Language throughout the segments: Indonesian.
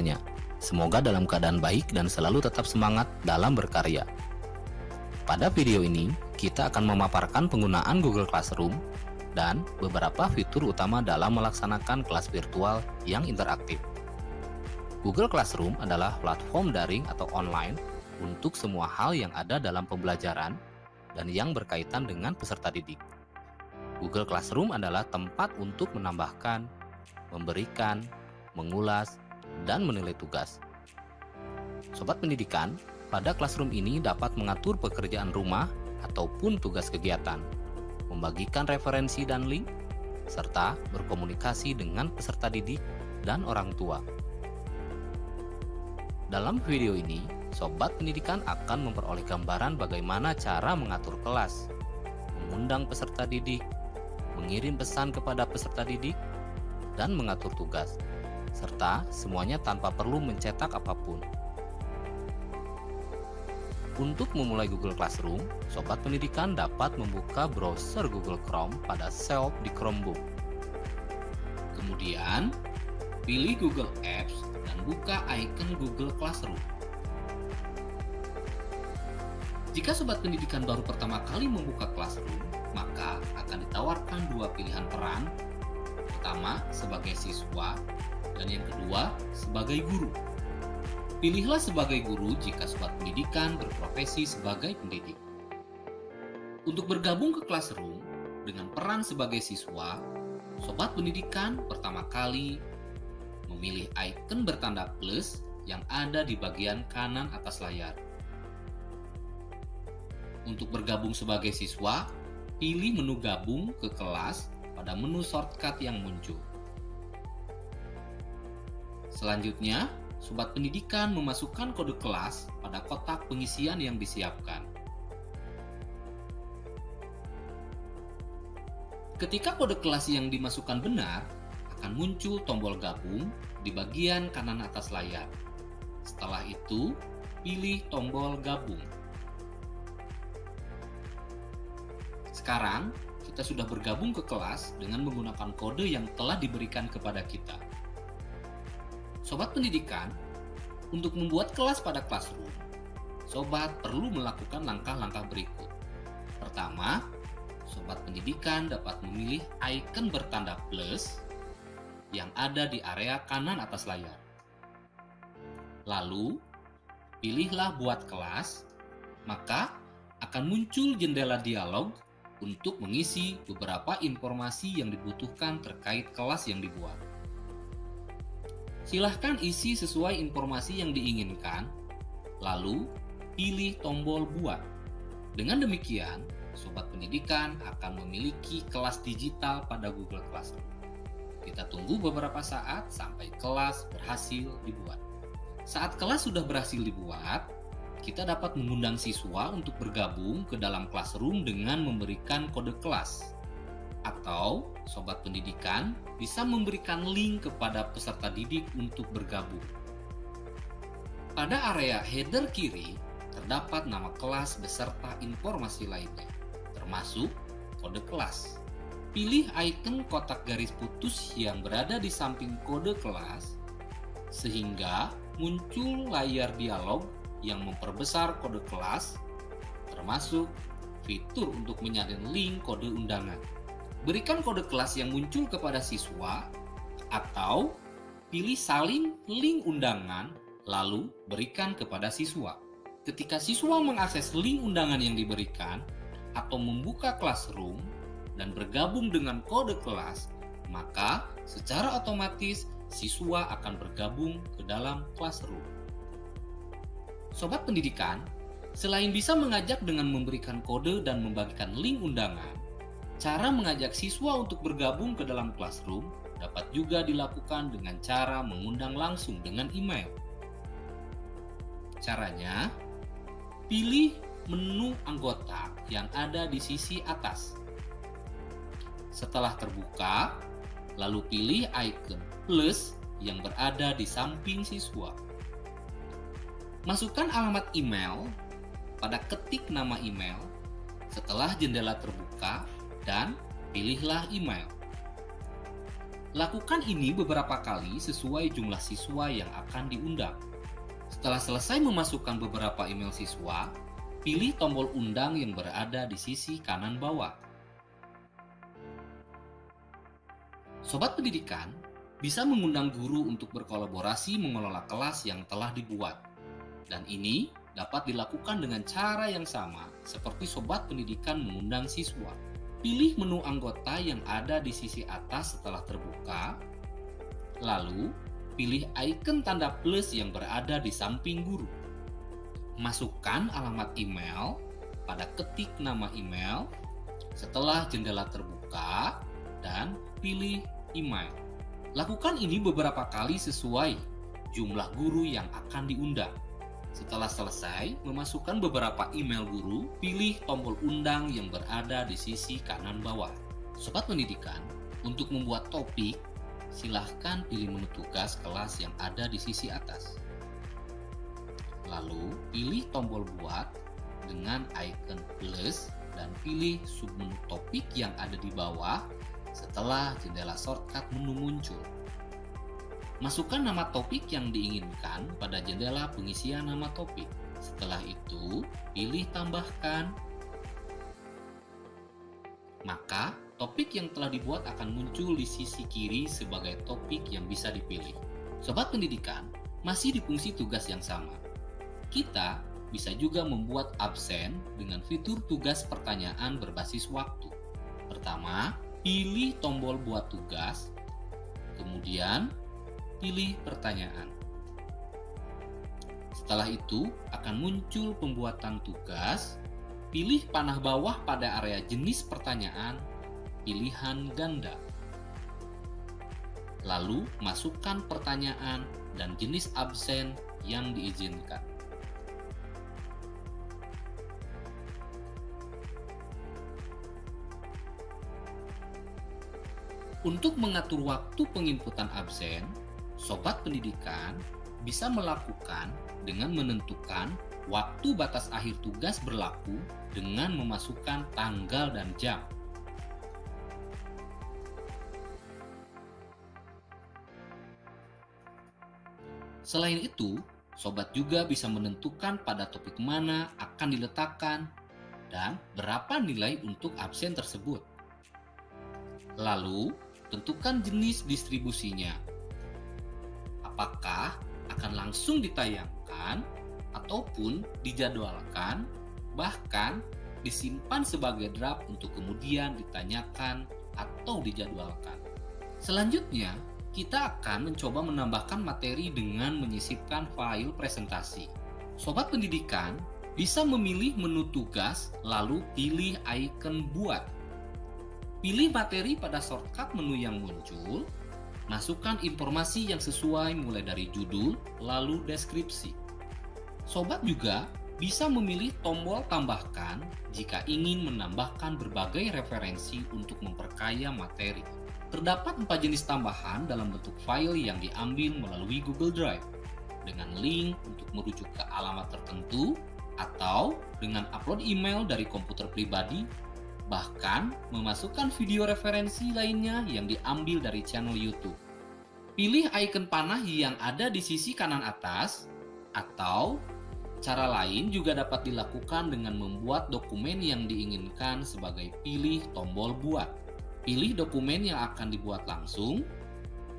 kabarnya? Semoga dalam keadaan baik dan selalu tetap semangat dalam berkarya. Pada video ini, kita akan memaparkan penggunaan Google Classroom dan beberapa fitur utama dalam melaksanakan kelas virtual yang interaktif. Google Classroom adalah platform daring atau online untuk semua hal yang ada dalam pembelajaran dan yang berkaitan dengan peserta didik. Google Classroom adalah tempat untuk menambahkan, memberikan, mengulas, dan menilai tugas. Sobat pendidikan, pada Classroom ini dapat mengatur pekerjaan rumah ataupun tugas kegiatan, membagikan referensi dan link, serta berkomunikasi dengan peserta didik dan orang tua. Dalam video ini, Sobat pendidikan akan memperoleh gambaran bagaimana cara mengatur kelas, mengundang peserta didik, mengirim pesan kepada peserta didik, dan mengatur tugas, serta semuanya tanpa perlu mencetak apapun. Untuk memulai Google Classroom, Sobat pendidikan dapat membuka browser Google Chrome pada Help di Chromebook. Kemudian, pilih Google Apps dan buka icon Google Classroom. Jika Sobat pendidikan baru pertama kali membuka Classroom, maka akan ditawarkan dua pilihan peran. Pertama, sebagai siswa, dan yang kedua, sebagai guru. Pilihlah sebagai guru jika Sobat pendidikan berprofesi sebagai pendidik. Untuk bergabung ke Classroom dengan peran sebagai siswa, Sobat pendidikan pertama kali memilih icon bertanda plus yang ada di bagian kanan atas layar. Untuk bergabung sebagai siswa, pilih menu gabung ke kelas pada menu shortcut yang muncul. Selanjutnya, Sobat pendidikan memasukkan kode kelas pada kotak pengisian yang disiapkan. Ketika kode kelas yang dimasukkan benar, akan muncul tombol gabung di bagian kanan atas layar. Setelah itu, pilih tombol gabung. Sekarang, kita sudah bergabung ke kelas dengan menggunakan kode yang telah diberikan kepada kita. Sobat pendidikan, untuk membuat kelas pada Classroom, Sobat perlu melakukan langkah-langkah berikut. Pertama, Sobat pendidikan dapat memilih icon bertanda plus yang ada di area kanan atas layar. Lalu, pilihlah buat kelas, maka akan muncul jendela dialog untuk mengisi beberapa informasi yang dibutuhkan terkait kelas yang dibuat. Silahkan isi sesuai informasi yang diinginkan, lalu pilih tombol buat. Dengan demikian, Sobat pendidikan akan memiliki kelas digital pada Google Classroom. Kita tunggu beberapa saat sampai kelas berhasil dibuat. Saat kelas sudah berhasil dibuat, kita dapat mengundang siswa untuk bergabung ke dalam Classroom dengan memberikan kode kelas. Atau, Sobat pendidikan bisa memberikan link kepada peserta didik untuk bergabung. Pada area header kiri, terdapat nama kelas beserta informasi lainnya, termasuk kode kelas. Pilih icon kotak garis putus yang berada di samping kode kelas, sehingga muncul layar dialog yang memperbesar kode kelas, termasuk fitur untuk menyalin link kode undangan. Berikan kode kelas yang muncul kepada siswa, atau pilih salin link undangan, lalu berikan kepada siswa. Ketika siswa mengakses link undangan yang diberikan, atau membuka Classroom dan bergabung dengan kode kelas, maka secara otomatis siswa akan bergabung ke dalam Classroom. Sobat pendidikan, selain bisa mengajak dengan memberikan kode dan membagikan link undangan, cara mengajak siswa untuk bergabung ke dalam Classroom dapat juga dilakukan dengan cara mengundang langsung dengan email. Caranya, pilih menu anggota yang ada di sisi atas. Setelah terbuka, lalu pilih icon plus yang berada di samping siswa. Masukkan alamat email pada ketik nama email setelah jendela terbuka dan pilihlah email. Lakukan ini beberapa kali sesuai jumlah siswa yang akan diundang. Setelah selesai memasukkan beberapa email siswa, pilih tombol undang yang berada di sisi kanan bawah. Sobat pendidikan bisa mengundang guru untuk berkolaborasi mengelola kelas yang telah dibuat. Dan ini dapat dilakukan dengan cara yang sama seperti sobat pendidikan mengundang siswa. Pilih menu anggota yang ada di sisi atas setelah terbuka, lalu pilih icon tanda plus yang berada di samping guru. Masukkan alamat email pada ketik nama email setelah jendela terbuka dan pilih email. Lakukan ini beberapa kali sesuai jumlah guru yang akan diundang. Setelah selesai memasukkan beberapa email guru, pilih tombol undang yang berada di sisi kanan bawah. Sobat pendidikan, untuk membuat topik, silahkan pilih menu tugas kelas yang ada di sisi atas. Lalu, pilih tombol buat dengan icon plus dan pilih submenu topik yang ada di bawah setelah jendela shortcut menu muncul. Masukkan nama topik yang diinginkan pada jendela pengisian nama topik. Setelah itu, pilih tambahkan. Maka, topik yang telah dibuat akan muncul di sisi kiri sebagai topik yang bisa dipilih. Sobat pendidikan, masih di fungsi tugas yang sama. Kita bisa juga membuat absen dengan fitur tugas pertanyaan berbasis waktu. Pertama, pilih tombol buat tugas, kemudian pilih pertanyaan. Setelah itu akan muncul pembuatan tugas. Pilih panah bawah pada area jenis pertanyaan, pilihan ganda. Lalu masukkan pertanyaan dan jenis absen yang diizinkan. Untuk mengatur waktu penginputan absen, sobat pendidikan bisa melakukan dengan menentukan waktu batas akhir tugas berlaku dengan memasukkan tanggal dan jam. Selain itu, sobat juga bisa menentukan pada topik mana akan diletakkan dan berapa nilai untuk absen tersebut. Lalu, tentukan jenis distribusinya. Apakah akan langsung ditayangkan ataupun dijadwalkan, bahkan disimpan sebagai draft untuk kemudian ditanyakan atau dijadwalkan. Selanjutnya, kita akan mencoba menambahkan materi dengan menyisipkan file presentasi. Sobat pendidikan bisa memilih menu tugas, lalu pilih icon buat. Pilih materi pada shortcut menu yang muncul, masukkan informasi yang sesuai mulai dari judul, lalu deskripsi. Sobat juga bisa memilih tombol tambahkan jika ingin menambahkan berbagai referensi untuk memperkaya materi. Terdapat 4 jenis tambahan dalam bentuk file yang diambil melalui Google Drive, dengan link untuk merujuk ke alamat tertentu, atau dengan upload email dari komputer pribadi, bahkan memasukkan video referensi lainnya yang diambil dari channel YouTube. Pilih icon panah yang ada di sisi kanan atas, atau cara lain juga dapat dilakukan dengan membuat dokumen yang diinginkan sebagai pilih tombol buat. Pilih dokumen yang akan dibuat langsung,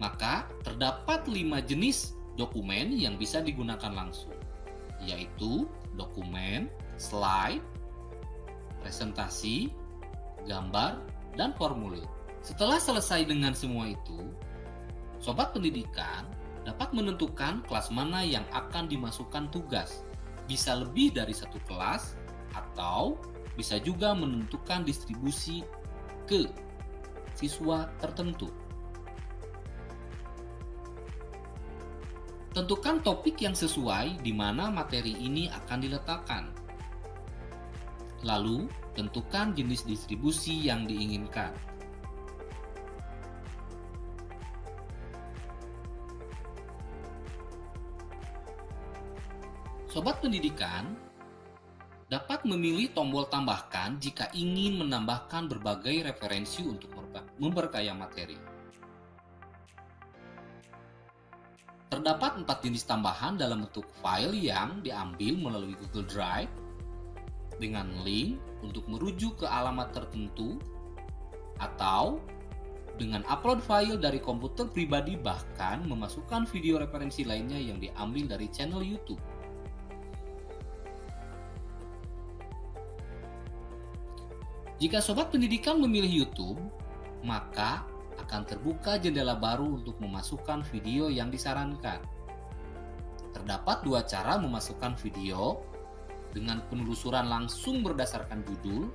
maka terdapat 5 jenis dokumen yang bisa digunakan langsung, yaitu dokumen, slide, presentasi, gambar, dan formulir. Setelah selesai dengan semua itu, sobat pendidikan dapat menentukan kelas mana yang akan dimasukkan tugas. Bisa lebih dari satu kelas, atau bisa juga menentukan distribusi ke siswa tertentu. Tentukan topik yang sesuai di mana materi ini akan diletakkan. Lalu, tentukan jenis distribusi yang diinginkan. Sobat pendidikan dapat memilih tombol tambahkan jika ingin menambahkan berbagai referensi untuk memperkaya materi. Terdapat 4 jenis tambahan dalam bentuk file yang diambil melalui Google Drive dengan link untuk merujuk ke alamat tertentu atau dengan upload file dari komputer pribadi, bahkan memasukkan video referensi lainnya yang diambil dari channel YouTube. Jika sobat pendidikan memilih YouTube, maka akan terbuka jendela baru untuk memasukkan video yang disarankan. Terdapat 2 cara memasukkan video, dengan penelusuran langsung berdasarkan judul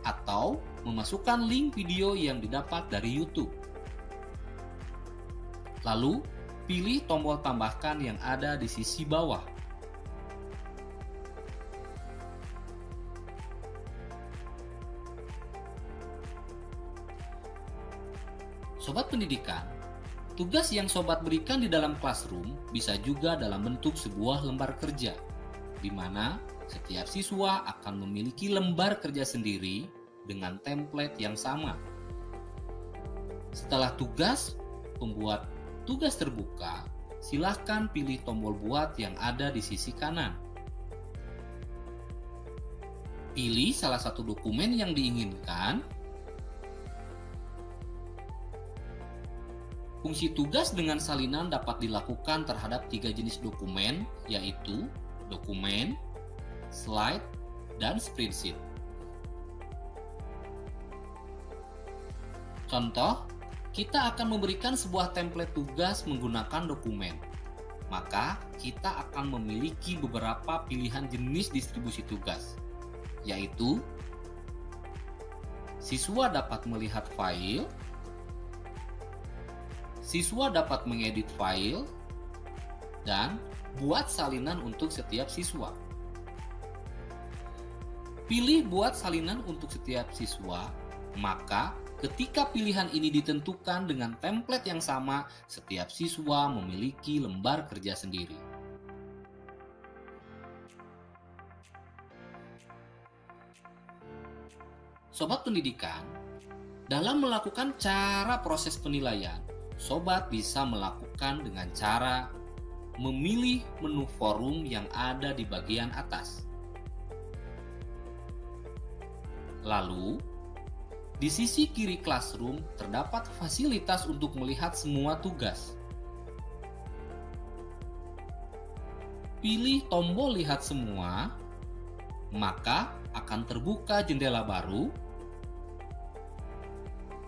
atau memasukkan link video yang didapat dari YouTube. Lalu, pilih tombol tambahkan yang ada di sisi bawah. Sobat pendidikan, tugas yang sobat berikan di dalam classroom bisa juga dalam bentuk sebuah lembar kerja, di mana setiap siswa akan memiliki lembar kerja sendiri dengan template yang sama. Setelah tugas pembuat tugas terbuka, silahkan pilih tombol buat yang ada di sisi kanan. Pilih salah satu dokumen yang diinginkan. Fungsi tugas dengan salinan dapat dilakukan terhadap 3 jenis dokumen, yaitu dokumen, slide, dan spreadsheet. Contoh, kita akan memberikan sebuah template tugas menggunakan dokumen. Maka, kita akan memiliki beberapa pilihan jenis distribusi tugas, yaitu siswa dapat melihat file, siswa dapat mengedit file, dan buat salinan untuk setiap siswa. Pilih buat salinan untuk setiap siswa, maka ketika pilihan ini ditentukan dengan template yang sama, setiap siswa memiliki lembar kerja sendiri. Sobat pendidikan, dalam melakukan cara proses penilaian, sobat bisa melakukan dengan cara memilih menu forum yang ada di bagian atas. Lalu, di sisi kiri classroom terdapat fasilitas untuk melihat semua tugas. Pilih tombol lihat semua, maka akan terbuka jendela baru.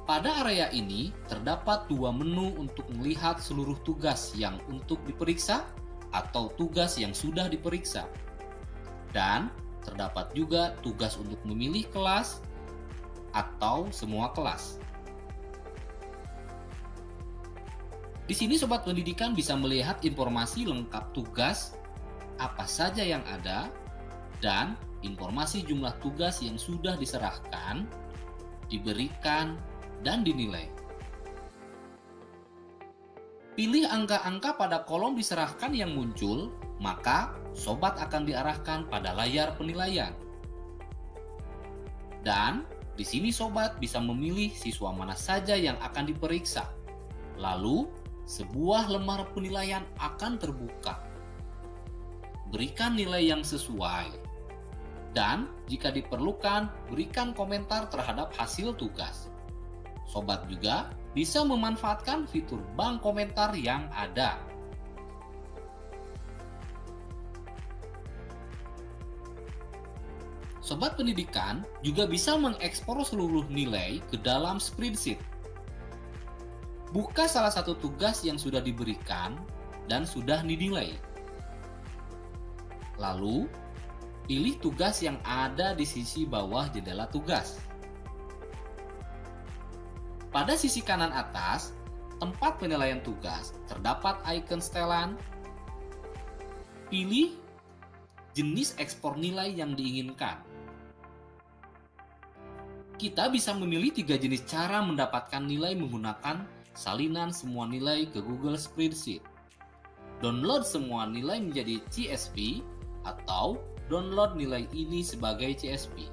Pada area ini terdapat 2 menu untuk melihat seluruh tugas yang untuk diperiksa atau tugas yang sudah diperiksa. Dan terdapat juga tugas untuk memilih kelas atau semua kelas. Di sini sobat pendidikan bisa melihat informasi lengkap tugas, apa saja yang ada, dan informasi jumlah tugas yang sudah diserahkan, diberikan, dan dinilai. Pilih angka-angka pada kolom diserahkan yang muncul, maka sobat akan diarahkan pada layar penilaian. Dan di sini sobat bisa memilih siswa mana saja yang akan diperiksa. Lalu, sebuah lembar penilaian akan terbuka. Berikan nilai yang sesuai. Dan jika diperlukan, berikan komentar terhadap hasil tugas. Sobat juga bisa memanfaatkan fitur bank komentar yang ada. Sobat pendidikan juga bisa mengekspor seluruh nilai ke dalam spreadsheet. Buka salah satu tugas yang sudah diberikan dan sudah dinilai. Lalu, pilih tugas yang ada di sisi bawah jendela tugas. Pada sisi kanan atas, tempat penilaian tugas, terdapat icon setelan. Pilih jenis ekspor nilai yang diinginkan. Kita bisa memilih 3 jenis cara mendapatkan nilai menggunakan salinan semua nilai ke Google Spreadsheet. Download semua nilai menjadi CSV atau download nilai ini sebagai CSV.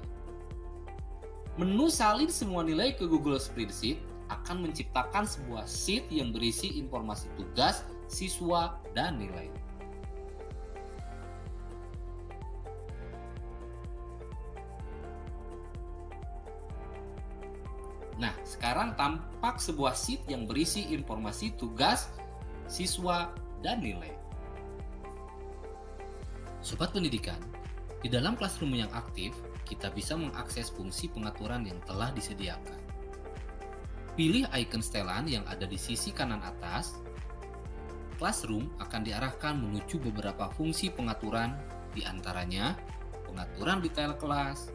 Menu salin semua nilai ke Google Spreadsheet akan menciptakan sebuah sheet yang berisi informasi tugas siswa, dan nilai. Nah, sekarang tampak sebuah sheet yang berisi informasi tugas, siswa, dan nilai. Sobat pendidikan, di dalam Classroom yang aktif, kita bisa mengakses fungsi pengaturan yang telah disediakan. Pilih icon setelan yang ada di sisi kanan atas. Classroom akan diarahkan menuju beberapa fungsi pengaturan, di antaranya pengaturan detail kelas,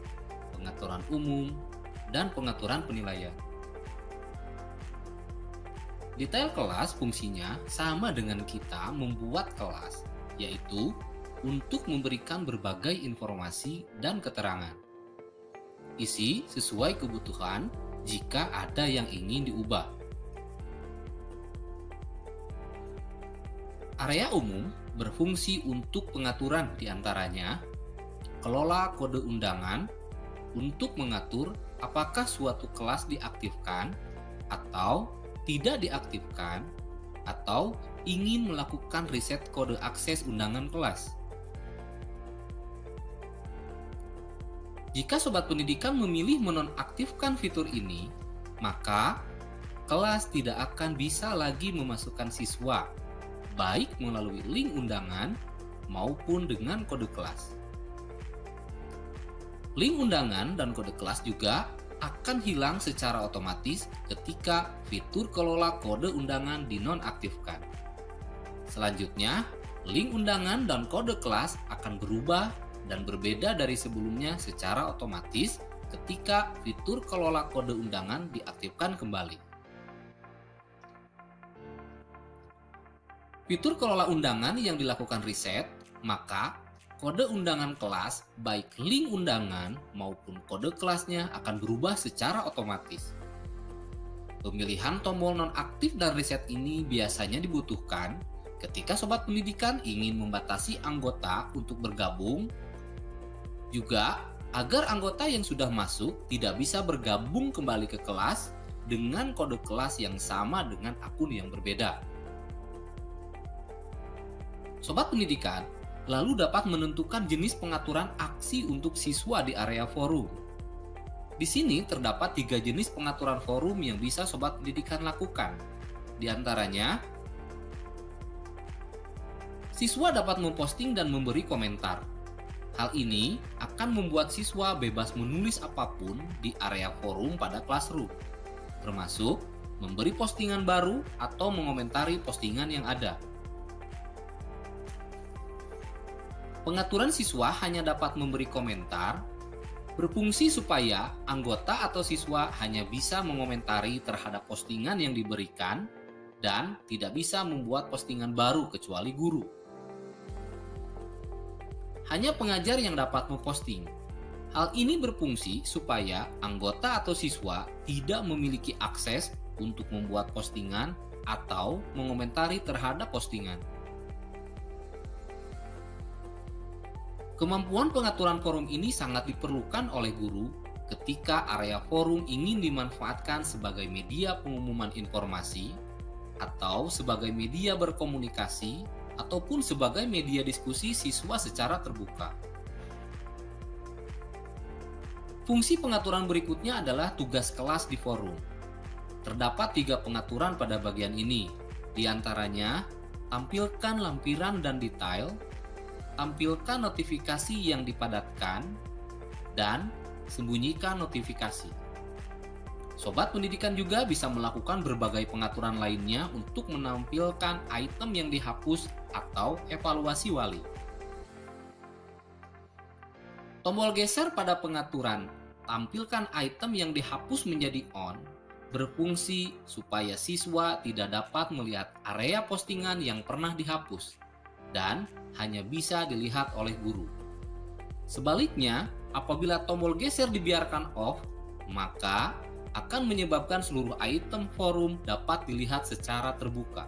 pengaturan umum, dan pengaturan penilaian. Detail kelas fungsinya sama dengan kita membuat kelas, yaitu untuk memberikan berbagai informasi dan keterangan. Isi sesuai kebutuhan jika ada yang ingin diubah. Area umum berfungsi untuk pengaturan, di antaranya kelola kode undangan untuk mengatur apakah suatu kelas diaktifkan atau tidak diaktifkan, atau ingin melakukan reset kode akses undangan kelas. Jika sobat pendidikan memilih menonaktifkan fitur ini, maka kelas tidak akan bisa lagi memasukkan siswa, baik melalui link undangan maupun dengan kode kelas. Link undangan dan kode kelas juga akan hilang secara otomatis ketika fitur kelola kode undangan dinonaktifkan. Selanjutnya, link undangan dan kode kelas akan berubah dan berbeda dari sebelumnya secara otomatis ketika fitur kelola kode undangan diaktifkan kembali. Fitur kelola undangan yang dilakukan reset, maka kode undangan kelas, baik link undangan maupun kode kelasnya akan berubah secara otomatis. Pemilihan tombol nonaktif dan reset ini biasanya dibutuhkan ketika sobat pendidikan ingin membatasi anggota untuk bergabung, juga agar anggota yang sudah masuk tidak bisa bergabung kembali ke kelas dengan kode kelas yang sama dengan akun yang berbeda. Sobat pendidikan lalu dapat menentukan jenis pengaturan aksi untuk siswa di area forum. Di sini terdapat 3 jenis pengaturan forum yang bisa sobat pendidikan lakukan. Di antaranya, siswa dapat memposting dan memberi komentar. Hal ini akan membuat siswa bebas menulis apapun di area forum pada Classroom, termasuk memberi postingan baru atau mengomentari postingan yang ada. Pengaturan siswa hanya dapat memberi komentar, berfungsi supaya anggota atau siswa hanya bisa mengomentari terhadap postingan yang diberikan dan tidak bisa membuat postingan baru kecuali guru. Hanya pengajar yang dapat memposting. Hal ini berfungsi supaya anggota atau siswa tidak memiliki akses untuk membuat postingan atau mengomentari terhadap postingan. Kemampuan pengaturan forum ini sangat diperlukan oleh guru ketika area forum ingin dimanfaatkan sebagai media pengumuman informasi, atau sebagai media berkomunikasi, ataupun sebagai media diskusi siswa secara terbuka. Fungsi pengaturan berikutnya adalah tugas kelas di forum. Terdapat 3 pengaturan pada bagian ini, di antaranya tampilkan lampiran dan detail, tampilkan notifikasi yang dipadatkan, dan sembunyikan notifikasi. Sobat pendidikan juga bisa melakukan berbagai pengaturan lainnya untuk menampilkan item yang dihapus atau evaluasi wali. Tombol geser pada pengaturan tampilkan item yang dihapus menjadi on berfungsi supaya siswa tidak dapat melihat area postingan yang pernah dihapus dan hanya bisa dilihat oleh guru. Sebaliknya, apabila tombol geser dibiarkan off, maka akan menyebabkan seluruh item forum dapat dilihat secara terbuka.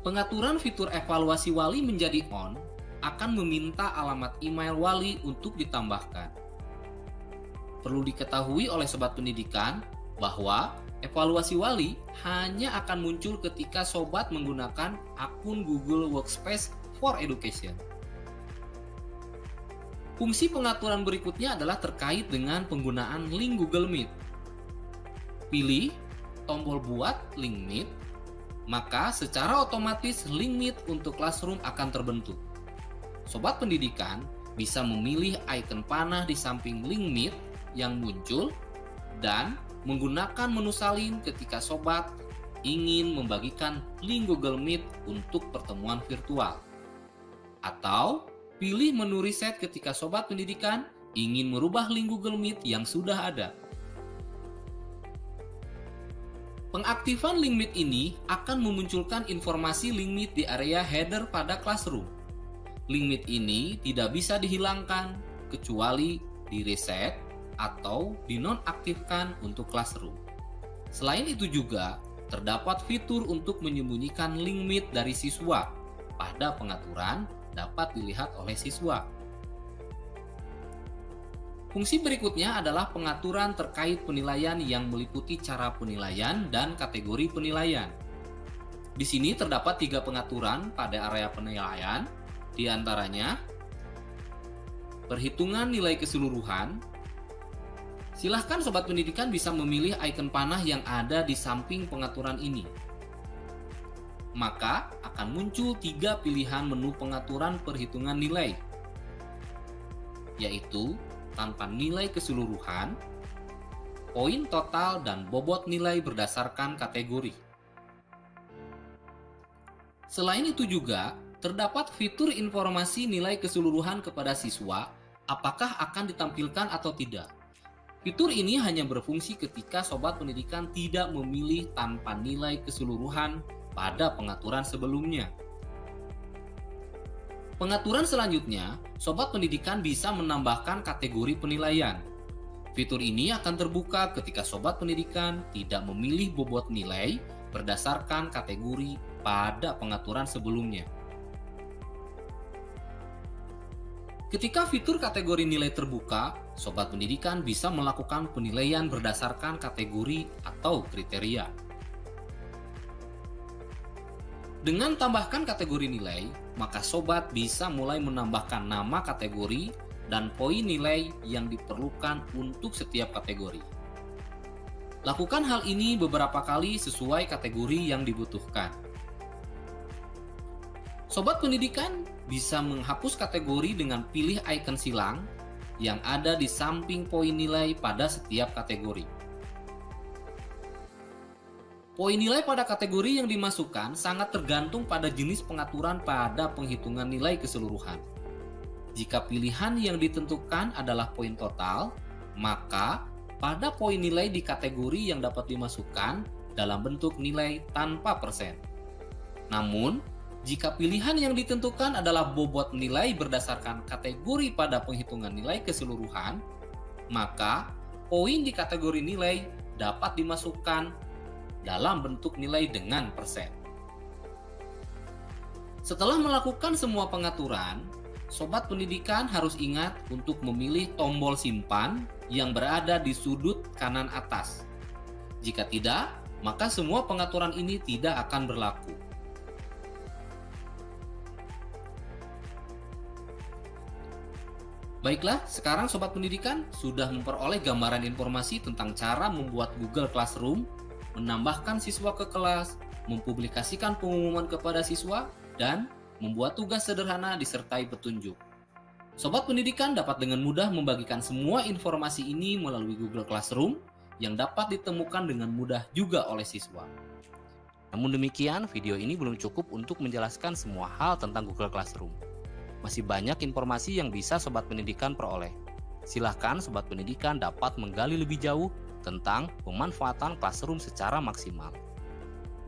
Pengaturan fitur evaluasi wali menjadi on akan meminta alamat email wali untuk ditambahkan. Perlu diketahui oleh sobat pendidikan bahwa Evaluasi wali hanya akan muncul ketika sobat menggunakan akun Google Workspace for Education. Fungsi pengaturan berikutnya adalah terkait dengan penggunaan link Google Meet. Pilih tombol buat link Meet, maka secara otomatis link Meet untuk Classroom akan terbentuk. Sobat pendidikan bisa memilih icon panah di samping link Meet yang muncul dan menggunakan menu salin ketika sobat ingin membagikan link Google Meet untuk pertemuan virtual. Atau pilih menu reset ketika sobat pendidikan ingin merubah link Google Meet yang sudah ada. Pengaktifan link Meet ini akan memunculkan informasi link Meet di area header pada Classroom. Link Meet ini tidak bisa dihilangkan kecuali di reset atau dinonaktifkan untuk Classroom. Selain itu juga, terdapat fitur untuk menyembunyikan link Meet dari siswa. Pada pengaturan dapat dilihat oleh siswa. Fungsi berikutnya adalah pengaturan terkait penilaian yang meliputi cara penilaian dan kategori penilaian. Di sini terdapat 3 pengaturan pada area penilaian, di antaranya perhitungan nilai keseluruhan. Silahkan sobat pendidikan bisa memilih icon panah yang ada di samping pengaturan ini. Maka akan muncul 3 pilihan menu pengaturan perhitungan nilai, yaitu tanpa nilai keseluruhan, poin total, dan bobot nilai berdasarkan kategori. Selain itu juga, terdapat fitur informasi nilai keseluruhan kepada siswa apakah akan ditampilkan atau tidak. Fitur ini hanya berfungsi ketika sobat pendidikan tidak memilih tanpa nilai keseluruhan pada pengaturan sebelumnya. Pengaturan selanjutnya, sobat pendidikan bisa menambahkan kategori penilaian. Fitur ini akan terbuka ketika sobat pendidikan tidak memilih bobot nilai berdasarkan kategori pada pengaturan sebelumnya. Ketika fitur kategori nilai terbuka, sobat pendidikan bisa melakukan penilaian berdasarkan kategori atau kriteria. Dengan tambahkan kategori nilai, maka sobat bisa mulai menambahkan nama kategori dan poin nilai yang diperlukan untuk setiap kategori. Lakukan hal ini beberapa kali sesuai kategori yang dibutuhkan. Sobat pendidikan bisa menghapus kategori dengan pilih icon silang yang ada di samping poin nilai pada setiap kategori. Poin nilai pada kategori yang dimasukkan sangat tergantung pada jenis pengaturan pada penghitungan nilai keseluruhan. Jika pilihan yang ditentukan adalah poin total, maka pada poin nilai di kategori yang dapat dimasukkan dalam bentuk nilai tanpa persen. Namun, jika pilihan yang ditentukan adalah bobot nilai berdasarkan kategori pada penghitungan nilai keseluruhan, maka poin di kategori nilai dapat dimasukkan dalam bentuk nilai dengan persen. Setelah melakukan semua pengaturan, sobat pendidikan harus ingat untuk memilih tombol simpan yang berada di sudut kanan atas. Jika tidak, maka semua pengaturan ini tidak akan berlaku. Baiklah, sekarang sobat pendidikan sudah memperoleh gambaran informasi tentang cara membuat Google Classroom, menambahkan siswa ke kelas, mempublikasikan pengumuman kepada siswa, dan membuat tugas sederhana disertai petunjuk. Sobat pendidikan dapat dengan mudah membagikan semua informasi ini melalui Google Classroom yang dapat ditemukan dengan mudah juga oleh siswa. Namun demikian, video ini belum cukup untuk menjelaskan semua hal tentang Google Classroom. Masih banyak informasi yang bisa sobat pendidikan peroleh. Silahkan sobat pendidikan dapat menggali lebih jauh tentang pemanfaatan Classroom secara maksimal.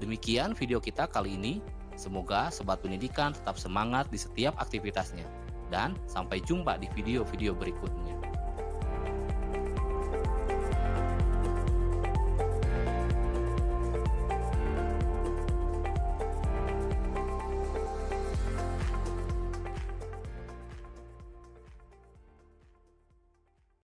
Demikian video kita kali ini. Semoga sobat pendidikan tetap semangat di setiap aktivitasnya. Dan sampai jumpa di video-video berikutnya.